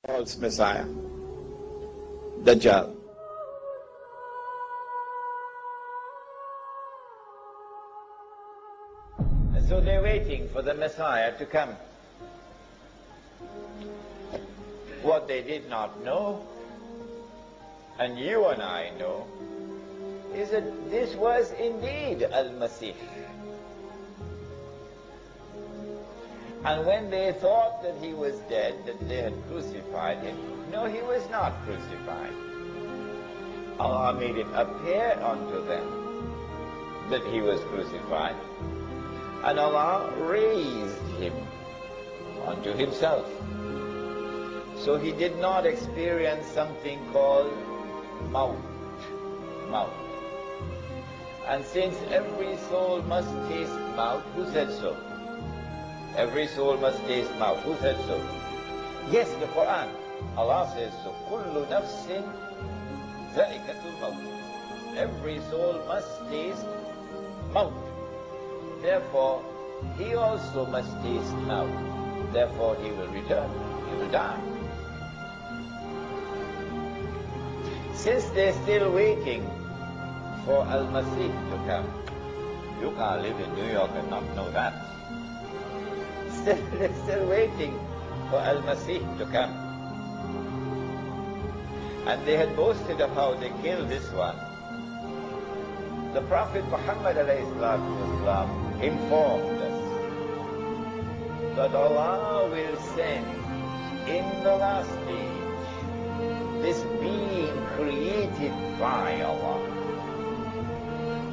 false Messiah, Dajjal. And so they're waiting for the Messiah to come. What they did not know, and you and I know, is that this was indeed Al-Masih. And when they thought that he was dead, that they had crucified him, no, he was not crucified. Allah made it appear unto them that he was crucified, and Allah raised him unto himself. So he did not experience something called maut. And since every soul must taste maut, who said so? Every soul must taste maut. Who said so? Yes, the Quran. Allah says so. Kullu nafsin zaikatul maut. Every soul must taste maut. Therefore, he also must taste maut. Therefore, he will return. He will die. Since they're still waiting for Al-Masih to come, you can't live in New York and not know that. They're still waiting for Al-Masih to come. And they had boasted of how they killed this one. The Prophet Muhammad ﷺ informed us that Allah will send in the last age this being created by Allah,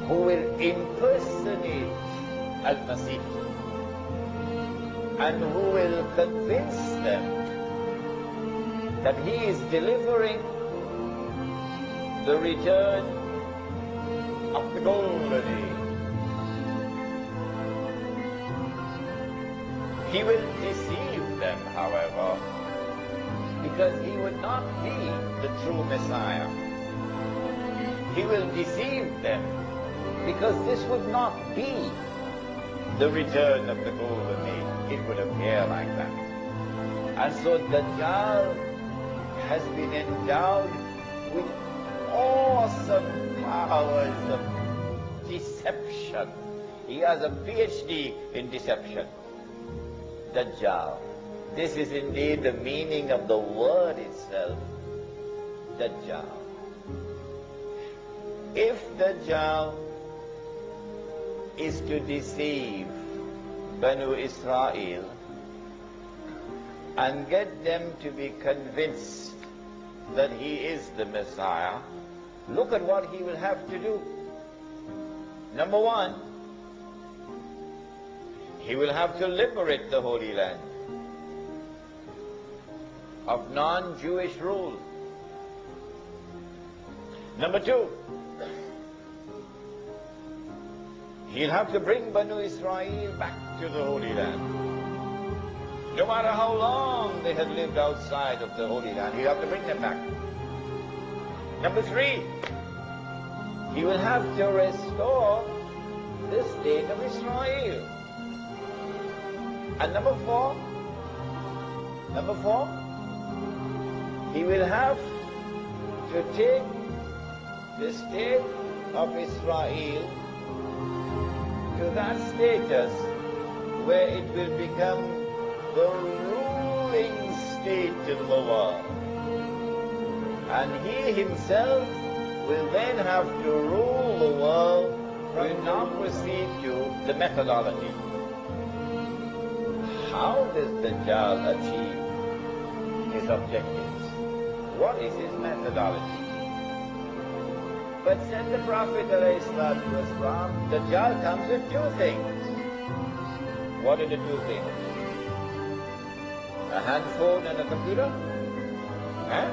who will impersonate Al-Masih, and who will convince them that he is delivering the return of the golden age. He will deceive them, however, because he would not be the true Messiah. He will deceive them because this would not be the return of the golden age. It would appear like that. And so Dajjal has been endowed with awesome powers of deception. He has a PhD in deception. Dajjal. This is indeed the meaning of the word itself, Dajjal. If Dajjal is to deceive Banu Israel and get them to be convinced that he is the Messiah, look at what he will have to do. Number one, he will have to liberate the Holy Land of non-Jewish rule. Number two, he'll have to bring Banu Israel back to the Holy Land. No matter how long they had lived outside of the Holy Land, he'll have to bring them back. Number three, he will have to restore the state of Israel. And number four, he will have to take the state of Israel to that status where it will become the ruling state in the world. And he himself will then have to rule the world. Will now proceed to the methodology. How does Dajjal achieve his objectives? What is his methodology? But said the Prophet ﷺ, Dajjal comes with two things. What are the two things? A handphone and a computer? Huh?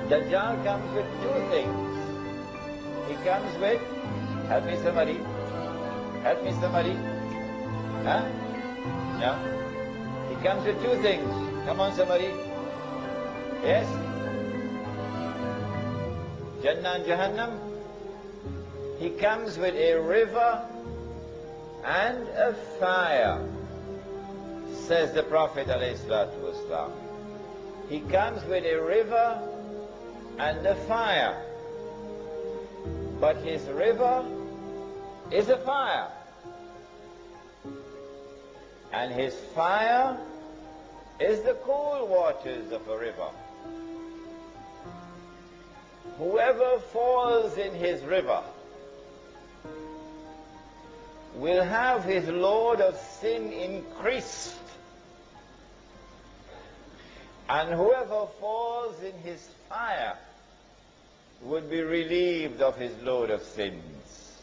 Dajjal comes with two things. He comes with, help me somebody. Huh? No? He comes with two things. Come on, somebody. Yes? Jannah and Jahannam. He comes with a river and a fire. says the Prophet ﷺ. He comes with a river and a fire. But his river is a fire. And his fire is the cool waters of a river. Whoever falls in his river will have his load of sin increased. And whoever falls in his fire would be relieved of his load of sins.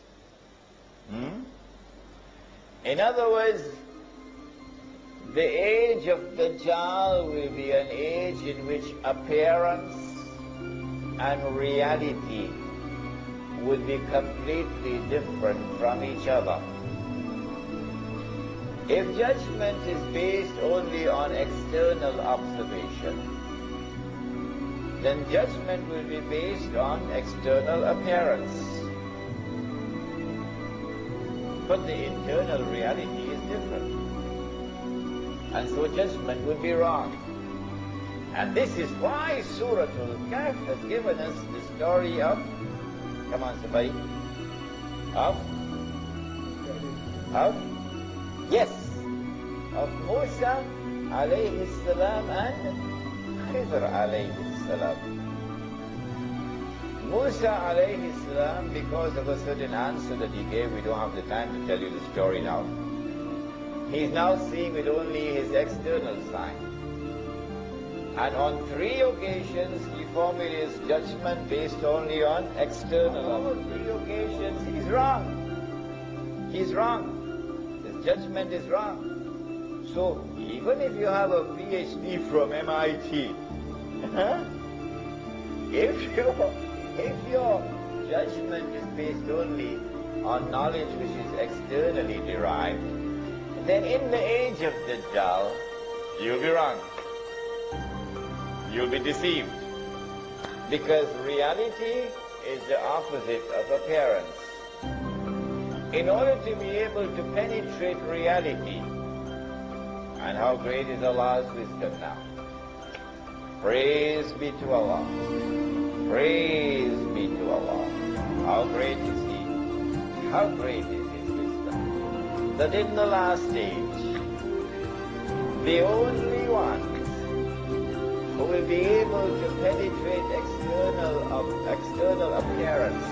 In other words, the age of Dajjal will be an age in which appearance and reality would be completely different from each other. If judgment is based only on external observation, then judgment will be based on external appearance. But the internal reality is different. And so judgment would be wrong. And this is why Surah Al-Kahf has given us the story of, come on somebody, of Musa alayhi salam and Khidr alayhi salam. Musa alayhi salam, because of a certain answer that he gave, we don't have the time to tell you the story now. He's now seeing with only his external sign. And on 3 occasions he formulates judgment based only on external. On 3 occasions he's wrong. He's wrong. His judgment is wrong. So even if you have a PhD from MIT, if your judgment is based only on knowledge which is externally derived, then in the age of Dajjal, you'll be wrong. You'll be deceived. Because reality is the opposite of appearance. In order to be able to penetrate reality, and how great is Allah's wisdom now. Praise be to Allah. Praise be to Allah. How great is He? How great is His wisdom? That in the last age, the only ones who will be able to penetrate external appearance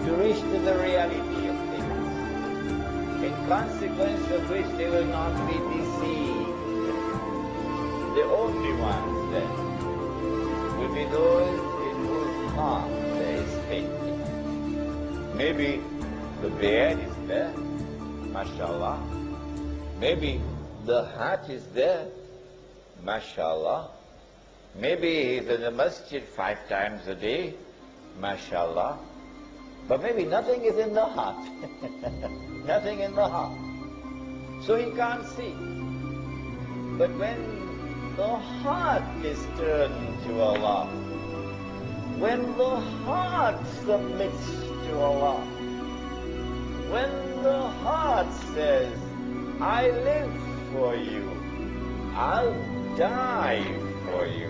to reach to the reality of things, in consequence of which they will not be deceived. The only ones then will be those in whose heart there is faith. Maybe the beard is there, mashallah. Maybe the hat is there, mashallah. Maybe he's in the masjid 5 times a day, mashallah. But maybe nothing is in the heart. Nothing in the heart. So he can't see. But when the heart is turned to Allah, when the heart submits to Allah, when the heart says, I live for you, I'll die for you,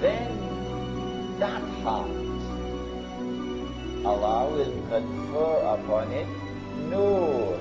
then that heart, Allah will confer upon it nur.